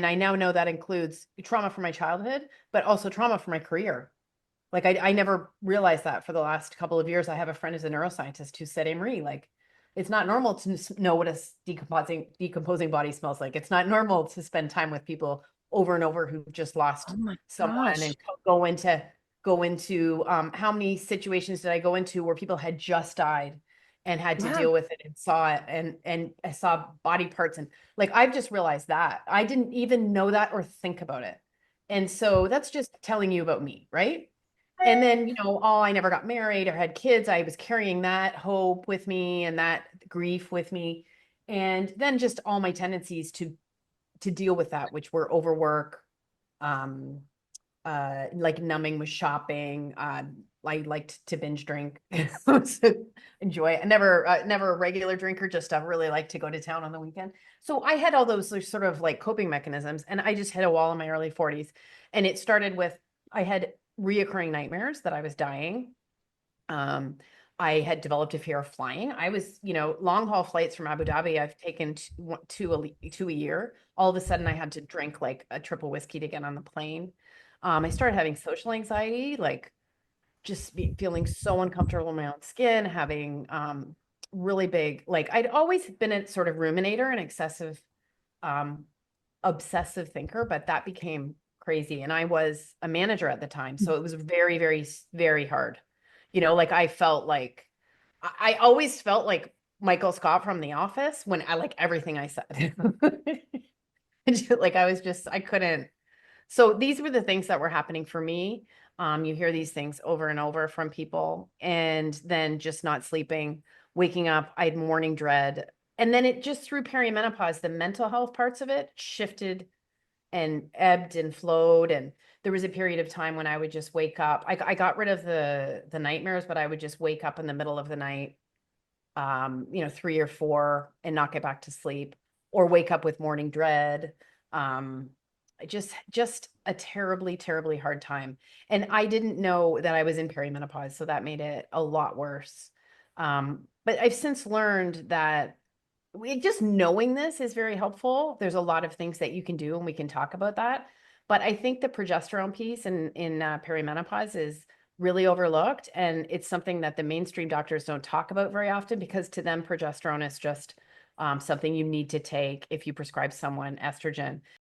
I now know that includes trauma from my childhood, but also trauma from my career. Like I never realized that for the last couple of years. I have a friend who's a neuroscientist who said, Marie, like it's not normal to know what a decomposing body smells like. It's not normal to spend time with people over and over who've just lost Oh my someone gosh. and go into how many situations did I go into where people had just died and had to Yeah. deal with it and saw it and I saw body parts and like I've just realized that. I didn't even know that or think about it. And so that's just telling you about me, right? And then, I never got married or had kids. I was carrying that hope with me and that grief with me. And then just all my tendencies to deal with that, which were overwork, um, like numbing with shopping. I liked to binge drink. So enjoy it. Never a regular drinker, just really like to go to town on the weekend. So I had all those sort of like coping mechanisms, and I just hit a wall in my early 40s. And it started with I had reoccurring nightmares that I was dying. Um, I had developed a fear of flying. I was, long haul flights from Abu Dhabi. I've taken two a year. All of a sudden, I had to drink like a triple whiskey to get on the plane. I started having social anxiety, like feeling so uncomfortable in my own skin, having really big, like I'd always been a sort of ruminator and um, obsessive thinker, but that became crazy. And I was a manager at the time. So it was very, very, very hard. Like I felt like I always felt like Michael Scott from The Office when I like everything I said. Like I couldn't. So these were the things that were happening for me. You hear these things over and over from people, and then just not sleeping, waking up, I had morning dread. And then it just through perimenopause, the mental health parts of it shifted and ebbed and flowed. And there was a period of time when I would just wake up. I got rid of the nightmares, but I would just wake up in the middle of the night, 3 or 4 and not get back to sleep, or wake up with morning dread. Um, just a terribly, terribly hard time. And I didn't know that I was in perimenopause, so that made it a lot worse. But I've since learned that just knowing this is very helpful. There's a lot of things that you can do, and we can talk about that. But I think the progesterone piece in perimenopause is really overlooked, and it's something that the mainstream doctors don't talk about very often because to them, progesterone is just something you need to take if you prescribe someone estrogen.